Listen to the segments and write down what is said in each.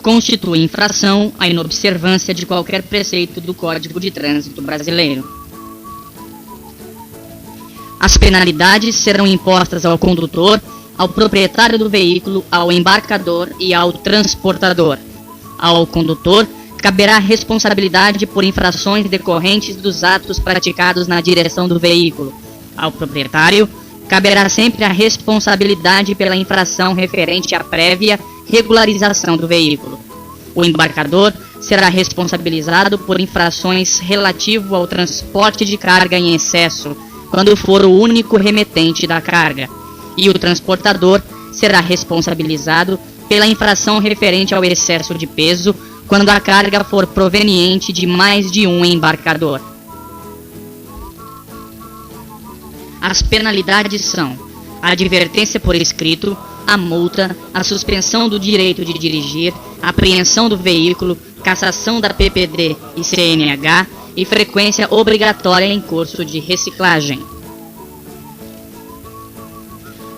constitui infração a inobservância de qualquer preceito do Código de Trânsito Brasileiro. As penalidades serão impostas ao condutor, ao proprietário do veículo, ao embarcador e ao transportador. Ao condutor, caberá responsabilidade por infrações decorrentes dos atos praticados na direção do veículo. Ao proprietário, caberá sempre a responsabilidade pela infração referente à prévia regularização do veículo. O embarcador será responsabilizado por infrações relativo ao transporte de carga em excesso, quando for o único remetente da carga. E o transportador será responsabilizado pela infração referente ao excesso de peso, quando a carga for proveniente de mais de um embarcador. As penalidades são a advertência por escrito, a multa, a suspensão do direito de dirigir, a apreensão do veículo, cassação da PPD e CNH e frequência obrigatória em curso de reciclagem.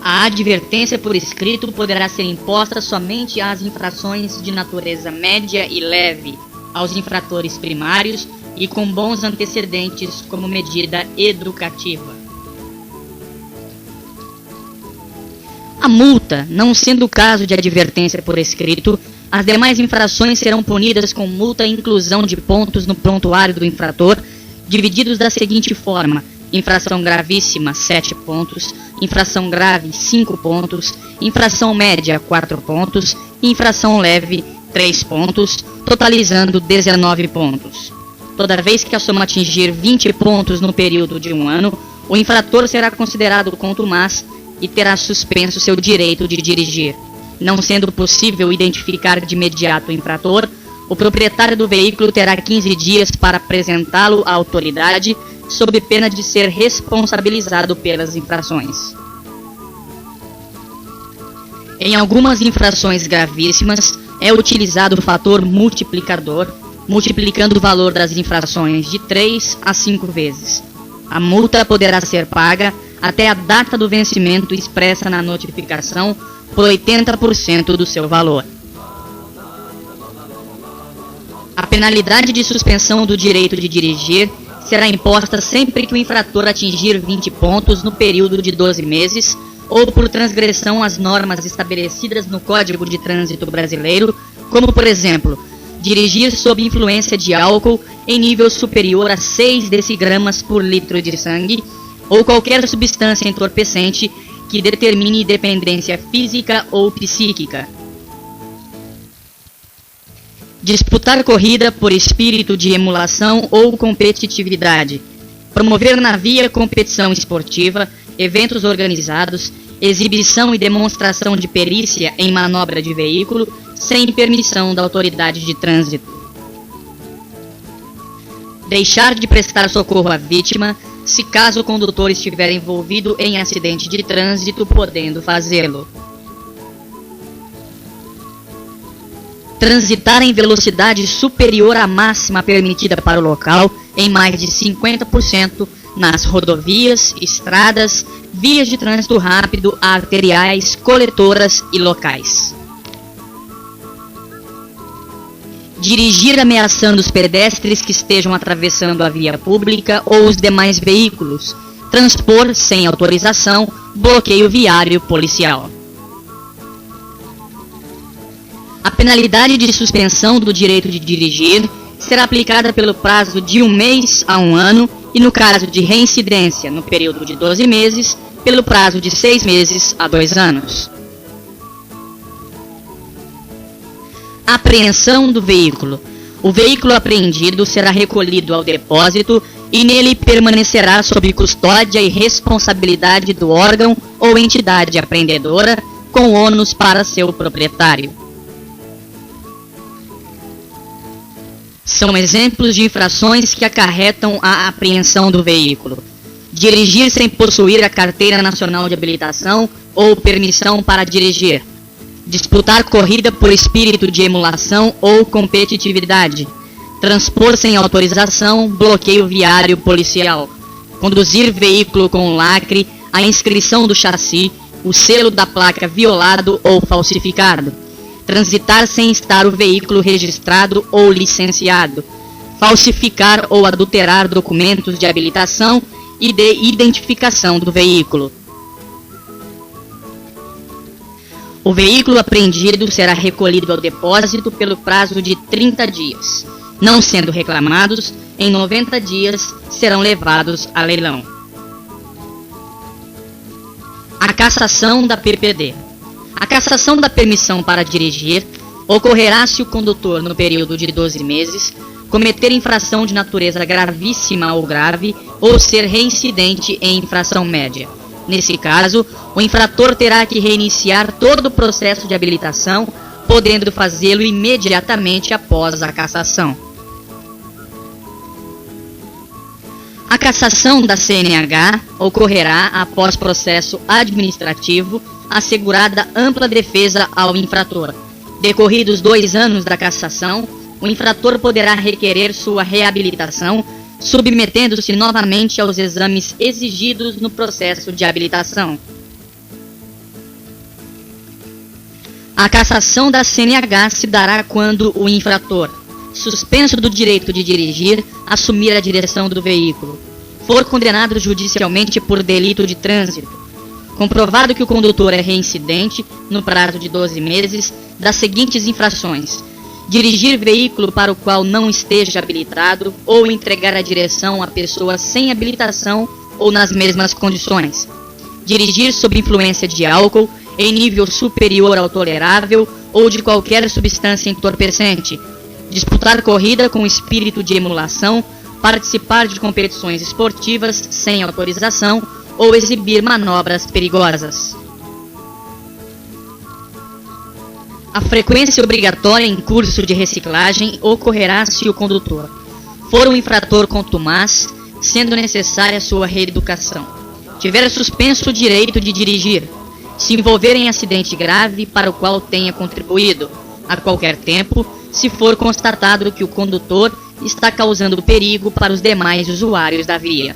A advertência por escrito poderá ser imposta somente às infrações de natureza média e leve, aos infratores primários e com bons antecedentes como medida educativa. A multa, não sendo o caso de advertência por escrito, as demais infrações serão punidas com multa e inclusão de pontos no prontuário do infrator, divididos da seguinte forma: infração gravíssima, 7 pontos, infração grave, 5 pontos, infração média, 4 pontos, e infração leve, 3 pontos, totalizando 19 pontos. Toda vez que a soma atingir 20 pontos no período de um ano, o infrator será considerado contumaz e terá suspenso seu direito de dirigir. Não sendo possível identificar de imediato o infrator, o proprietário do veículo terá 15 dias para apresentá-lo à autoridade, sob pena de ser responsabilizado pelas infrações. Em algumas infrações gravíssimas, é utilizado o fator multiplicador, multiplicando o valor das infrações de 3 a 5 vezes. A multa poderá ser paga até a data do vencimento expressa na notificação por 80% do seu valor. A penalidade de suspensão do direito de dirigir será imposta sempre que o infrator atingir 20 pontos no período de 12 meses ou por transgressão às normas estabelecidas no Código de Trânsito Brasileiro, como, por exemplo, dirigir sob influência de álcool em nível superior a 6 decigramas por litro de sangue ou qualquer substância entorpecente que determine dependência física ou psíquica. Disputar corrida por espírito de emulação ou competitividade. Promover na via competição esportiva, eventos organizados, exibição e demonstração de perícia em manobra de veículo, sem permissão da autoridade de trânsito. Deixar de prestar socorro à vítima, se caso o condutor estiver envolvido em acidente de trânsito, podendo fazê-lo. Transitar em velocidade superior à máxima permitida para o local, em mais de 50% nas rodovias, estradas, vias de trânsito rápido, arteriais, coletoras e locais. Dirigir ameaçando os pedestres que estejam atravessando a via pública ou os demais veículos. Transpor sem autorização, bloqueio viário policial. A penalidade de suspensão do direito de dirigir será aplicada pelo prazo de 1 mês a 1 ano e, no caso de reincidência no período de 12 meses, pelo prazo de 6 meses a 2 anos. Apreensão do veículo. O veículo apreendido será recolhido ao depósito e nele permanecerá sob custódia e responsabilidade do órgão ou entidade apreendedora, com ônus para seu proprietário. São exemplos de infrações que acarretam a apreensão do veículo: dirigir sem possuir a Carteira Nacional de Habilitação ou permissão para dirigir, disputar corrida por espírito de emulação ou competitividade, transpor sem autorização, bloqueio viário policial, conduzir veículo com lacre, a inscrição do chassi, o selo da placa violado ou falsificado, transitar sem estar o veículo registrado ou licenciado, falsificar ou adulterar documentos de habilitação e de identificação do veículo. O veículo apreendido será recolhido ao depósito pelo prazo de 30 dias. Não sendo reclamados, em 90 dias serão levados a leilão. A cassação da PPD. A cassação da permissão para dirigir ocorrerá se o condutor, no período de 12 meses, cometer infração de natureza gravíssima ou grave ou ser reincidente em infração média. Nesse caso, o infrator terá que reiniciar todo o processo de habilitação, podendo fazê-lo imediatamente após a cassação. A cassação da CNH ocorrerá após processo administrativo, assegurada ampla defesa ao infrator. Decorridos 2 anos da cassação, o infrator poderá requerer sua reabilitação, submetendo-se novamente aos exames exigidos no processo de habilitação. A cassação da CNH se dará quando o infrator, suspenso do direito de dirigir, assumir a direção do veículo, for condenado judicialmente por delito de trânsito, comprovado que o condutor é reincidente, no prazo de 12 meses, das seguintes infrações: dirigir veículo para o qual não esteja habilitado ou entregar a direção a pessoa sem habilitação ou nas mesmas condições, dirigir sob influência de álcool em nível superior ao tolerável ou de qualquer substância entorpecente, disputar corrida com espírito de emulação, participar de competições esportivas sem autorização ou exibir manobras perigosas. A frequência obrigatória em curso de reciclagem ocorrerá se o condutor for um infrator contumaz, sendo necessária sua reeducação, tiver suspenso o direito de dirigir, se envolver em acidente grave para o qual tenha contribuído, a qualquer tempo, se for constatado que o condutor está causando perigo para os demais usuários da via.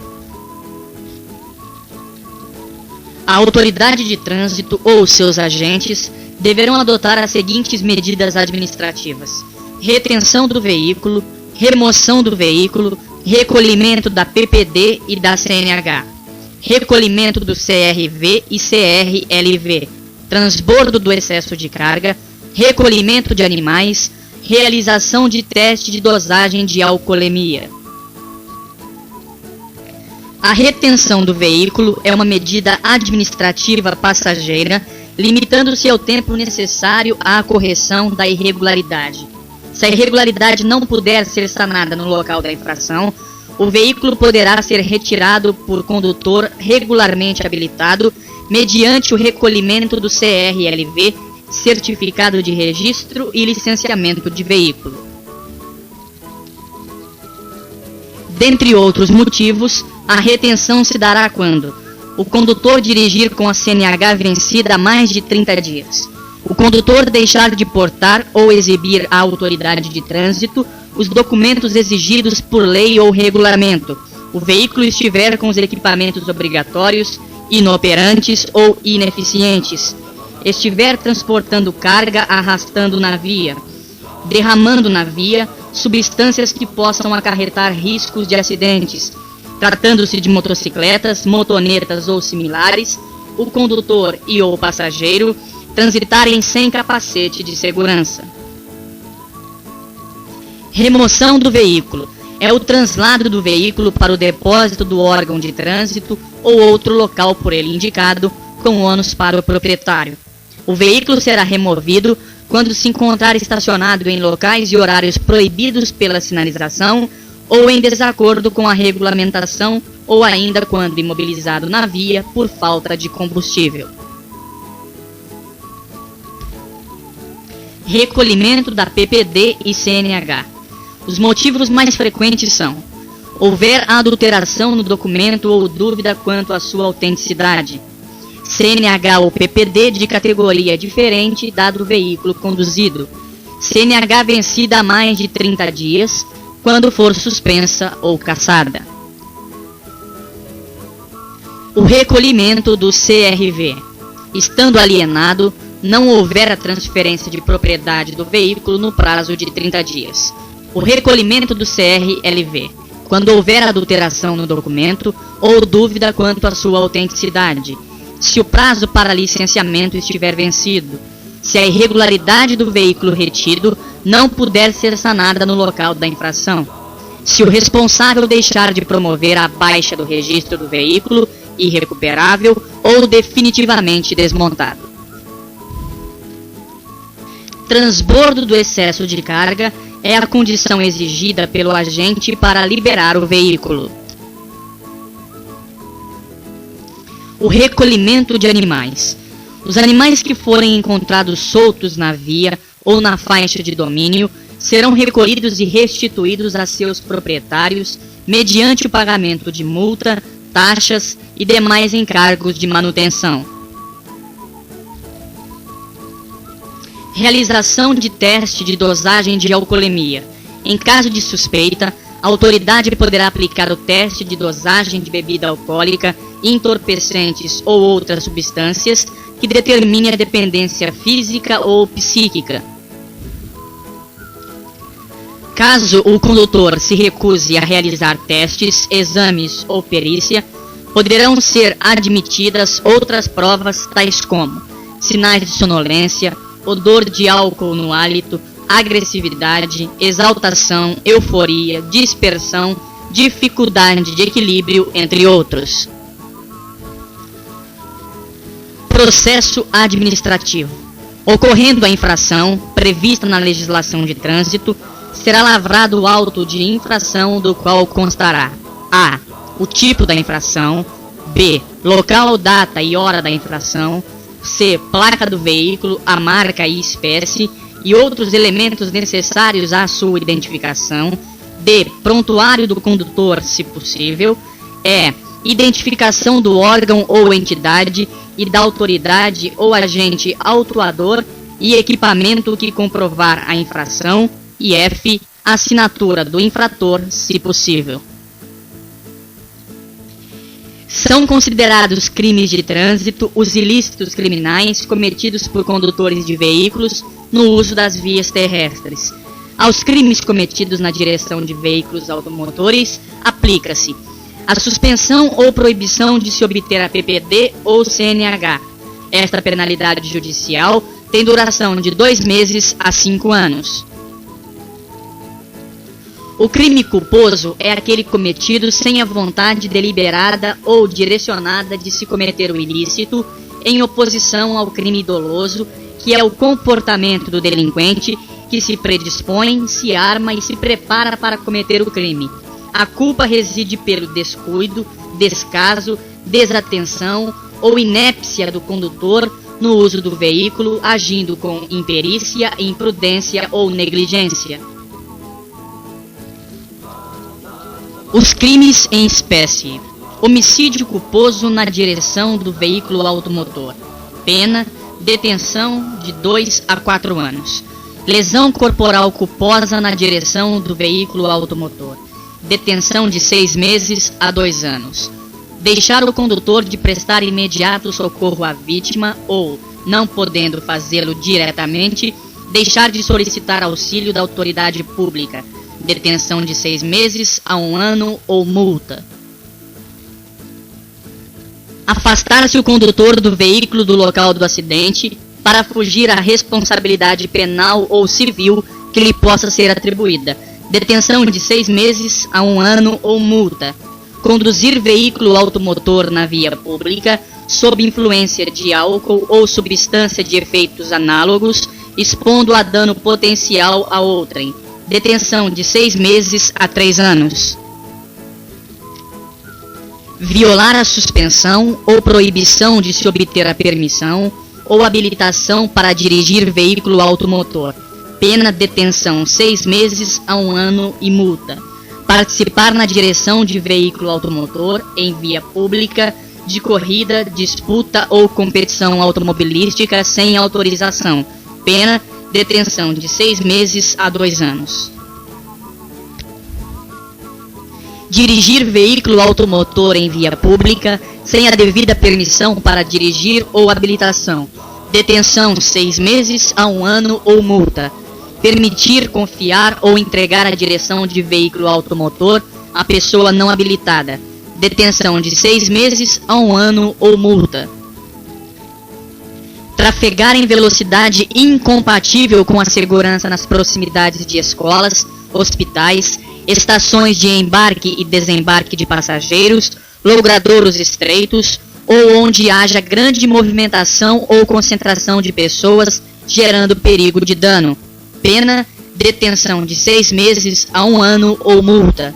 A autoridade de trânsito ou seus agentes deverão adotar as seguintes medidas administrativas: retenção do veículo, remoção do veículo, recolhimento da PPD e da CNH, recolhimento do CRV e CRLV, transbordo do excesso de carga, recolhimento de animais, realização de teste de dosagem de alcoolemia. A retenção do veículo é uma medida administrativa passageira, limitando-se ao tempo necessário à correção da irregularidade. Se a irregularidade não puder ser sanada no local da infração, o veículo poderá ser retirado por condutor regularmente habilitado mediante o recolhimento do CRLV, certificado de registro e licenciamento de veículo. Dentre outros motivos, a retenção se dará quando o condutor dirigir com a CNH vencida há mais de 30 dias, o condutor deixar de portar ou exibir à autoridade de trânsito os documentos exigidos por lei ou regulamento, o veículo estiver com os equipamentos obrigatórios inoperantes ou ineficientes, estiver transportando carga arrastando na via, derramando na via substâncias que possam acarretar riscos de acidentes, tratando-se de motocicletas, motonetas ou similares, o condutor e ou passageiro transitarem sem capacete de segurança. Remoção do veículo é o translado do veículo para o depósito do órgão de trânsito ou outro local por ele indicado, com ônus para o proprietário. O veículo será removido quando se encontrar estacionado em locais e horários proibidos pela sinalização ou em desacordo com a regulamentação ou ainda quando imobilizado na via por falta de combustível. Recolhimento da PPD e CNH. Os motivos mais frequentes são: houver adulteração no documento ou dúvida quanto à sua autenticidade, CNH ou PPD de categoria diferente dado o veículo conduzido, CNH vencida há mais de 30 dias, quando for suspensa ou cassada. O recolhimento do CRV. Estando alienado, não houver a transferência de propriedade do veículo no prazo de 30 dias. O recolhimento do CRLV, quando houver adulteração no documento ou dúvida quanto à sua autenticidade, se o prazo para licenciamento estiver vencido, se a irregularidade do veículo retido não puder ser sanada no local da infração, se o responsável deixar de promover a baixa do registro do veículo irrecuperável ou definitivamente desmontado. Transbordo do excesso de carga é a condição exigida pelo agente para liberar o veículo. O recolhimento de animais. Os animais que forem encontrados soltos na via ou na faixa de domínio serão recolhidos e restituídos a seus proprietários mediante o pagamento de multa, taxas e demais encargos de manutenção. Realização de teste de dosagem de alcoolemia. Em caso de suspeita, a autoridade poderá aplicar o teste de dosagem de bebida alcoólica, entorpecentes ou outras substâncias que determine a dependência física ou psíquica. Caso o condutor se recuse a realizar testes, exames ou perícia, poderão ser admitidas outras provas tais como sinais de sonolência, odor de álcool no hálito, agressividade, exaltação, euforia, dispersão, dificuldade de equilíbrio, entre outros. Processo administrativo. Ocorrendo a infração prevista na legislação de trânsito, será lavrado o auto de infração do qual constará: a. o tipo da infração, b. local, data e hora da infração, c. placa do veículo, a marca e espécie e outros elementos necessários à sua identificação, d. prontuário do condutor, se possível, e. identificação do órgão ou entidade e da autoridade ou agente autuador e equipamento que comprovar a infração, e f. assinatura do infrator, se possível. São considerados crimes de trânsito os ilícitos criminais cometidos por condutores de veículos no uso das vias terrestres. Aos crimes cometidos na direção de veículos automotores, aplica-se a suspensão ou proibição de se obter a PPD ou CNH. Esta penalidade judicial tem duração de 2 meses a 5 anos. O crime culposo é aquele cometido sem a vontade deliberada ou direcionada de se cometer o ilícito, em oposição ao crime doloso, que é o comportamento do delinquente que se predispõe, se arma e se prepara para cometer o crime. A culpa reside pelo descuido, descaso, desatenção ou inépcia do condutor no uso do veículo, agindo com imperícia, imprudência ou negligência. Os crimes em espécie. Homicídio culposo na direção do veículo automotor. Pena, detenção de 2 a 4 anos. Lesão corporal culposa na direção do veículo automotor. Detenção de 6 meses a 2 anos. Deixar o condutor de prestar imediato socorro à vítima ou, não podendo fazê-lo diretamente, deixar de solicitar auxílio da autoridade pública. Detenção de 6 meses a 1 ano ou multa. Afastar-se o condutor do veículo do local do acidente para fugir à responsabilidade penal ou civil que lhe possa ser atribuída. Detenção de 6 meses a 1 ano ou multa. Conduzir veículo automotor na via pública sob influência de álcool ou substância de efeitos análogos, expondo a dano potencial a outrem. Detenção de 6 meses a 3 anos. Violar a suspensão ou proibição de se obter a permissão ou habilitação para dirigir veículo automotor. Pena, detenção 6 meses a 1 ano e multa. Participar na direção de veículo automotor em via pública, de corrida, disputa ou competição automobilística sem autorização. Pena, detenção de 6 meses a 2 anos. Dirigir veículo automotor em via pública sem a devida permissão para dirigir ou habilitação. detenção 6 meses a 1 ano ou multa. Permitir, confiar ou entregar a direção de veículo automotor a pessoa não habilitada, detenção de 6 meses a 1 ano ou multa. Trafegar em velocidade incompatível com a segurança nas proximidades de escolas, hospitais, estações de embarque e desembarque de passageiros, logradouros estreitos ou onde haja grande movimentação ou concentração de pessoas, gerando perigo de dano. Pena, detenção de 6 meses a 1 ano ou multa.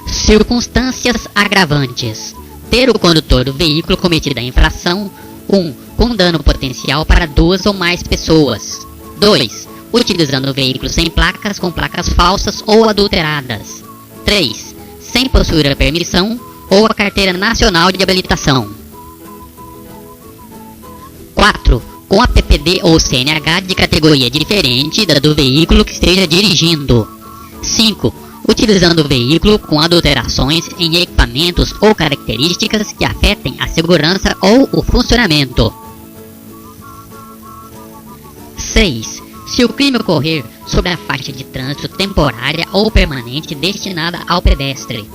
Circunstâncias agravantes. Ter o condutor do veículo cometido a infração. 1. Com dano potencial para 2 ou mais pessoas. 2. Utilizando o veículo sem placas, com placas falsas ou adulteradas. 3. Sem possuir a permissão ou a carteira nacional de habilitação. 4. Com a PPD ou CNH de categoria diferente da do veículo que esteja dirigindo. 5. Utilizando o veículo com adulterações em equipamentos ou características que afetem a segurança ou o funcionamento. 6. Se o crime ocorrer sobre a faixa de trânsito temporária ou permanente destinada ao pedestre.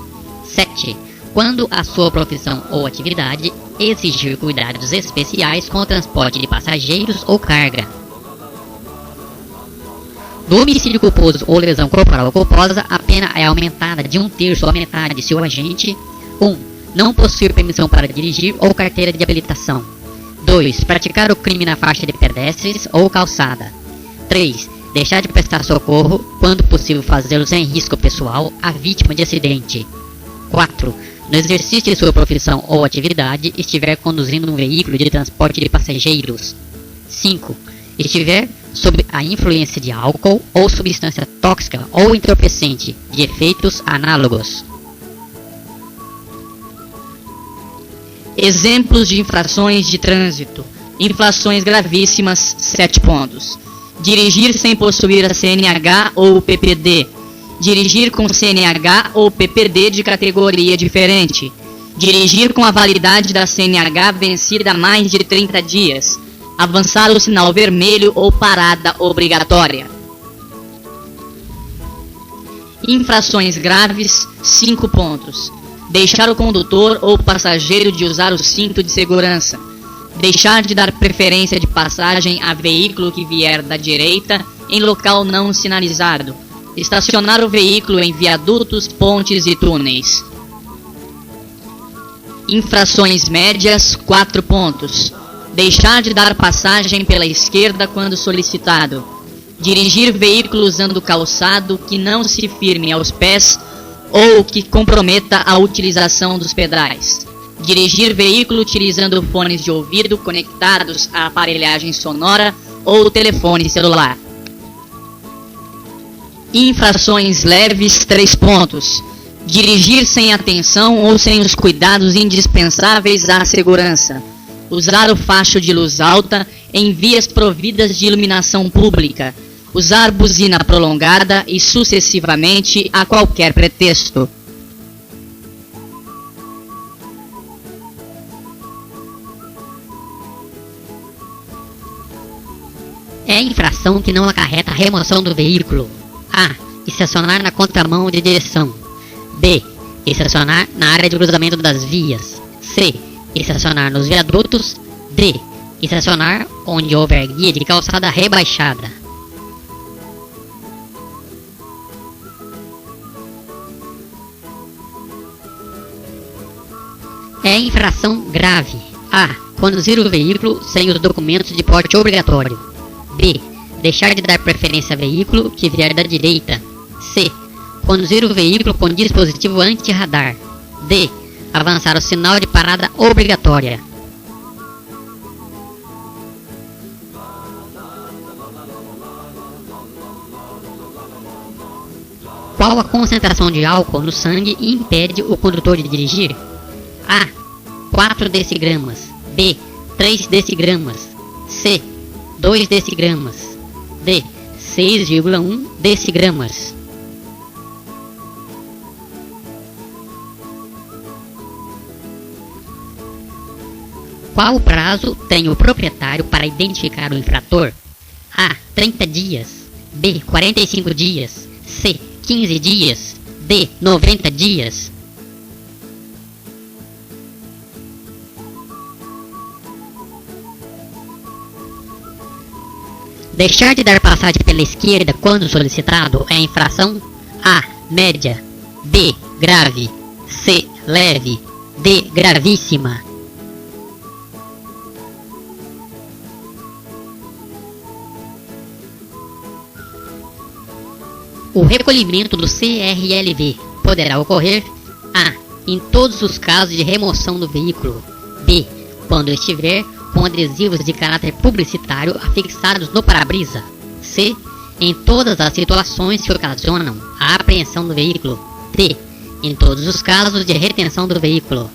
7. Quando a sua profissão ou atividade exigir cuidados especiais com o transporte de passageiros ou carga. No homicídio culposo ou lesão corporal culposa, a pena é aumentada de 1/3 ou a metade se o agente 1. Não possuir permissão para dirigir ou carteira de habilitação. 2. Praticar o crime na faixa de pedestres ou calçada. 3. Deixar de prestar socorro, quando possível fazê-lo sem risco pessoal, à vítima de acidente. 4. No exercício de sua profissão ou atividade, estiver conduzindo um veículo de transporte de passageiros. 5. Estiver sob a influência de álcool ou substância tóxica ou entorpecente, de efeitos análogos. Exemplos de infrações de trânsito. Infrações gravíssimas, 7 pontos. Dirigir sem possuir a CNH ou PPD. Dirigir com CNH ou PPD de categoria diferente. Dirigir com a validade da CNH vencida há mais de 30 dias. Avançar o sinal vermelho ou parada obrigatória. Infrações graves, 5 pontos. Deixar o condutor ou passageiro de usar o cinto de segurança. Deixar de dar preferência de passagem a veículo que vier da direita em local não sinalizado. Estacionar o veículo em viadutos, pontes e túneis. Infrações médias, 4 pontos. Deixar de dar passagem pela esquerda quando solicitado. Dirigir veículo usando calçado que não se firme aos pés ou que comprometa a utilização dos pedais. Dirigir veículo utilizando fones de ouvido conectados à aparelhagem sonora ou telefone celular. Infrações leves, 3 pontos. Dirigir sem atenção ou sem os cuidados indispensáveis à segurança. Usar o facho de luz alta em vias providas de iluminação pública. Usar buzina prolongada e sucessivamente a qualquer pretexto. É infração que não acarreta a remoção do veículo. A. Estacionar na contramão de direção. B. Estacionar na área de cruzamento das vias. C. Estacionar nos viadutos. D. Estacionar onde houver guia de calçada rebaixada. É infração grave. A. Conduzir o veículo sem os documentos de porte obrigatório. B. Deixar de dar preferência a veículo que vier da direita. C. Conduzir o veículo com dispositivo anti-radar. D. Avançar o sinal de parada obrigatória. Qual a concentração de álcool no sangue impede o condutor de dirigir? A. 4 decigramas. B. 3 decigramas. C. 2 decigramas. D. 6,1 decigramas. Qual prazo tem o proprietário para identificar o infrator? A. 30 dias. B. 45 dias. C. 15 dias. D. 90 dias. Deixar de dar passagem pela esquerda quando solicitado é infração? A. Média. B. Grave. C. Leve. D. Gravíssima. O recolhimento do CRLV poderá ocorrer: A. Em todos os casos de remoção do veículo. B. Quando estiver com adesivos de caráter publicitário afixados no para-brisa. C. Em todas as situações que ocasionam a apreensão do veículo. D. Em todos os casos de retenção do veículo.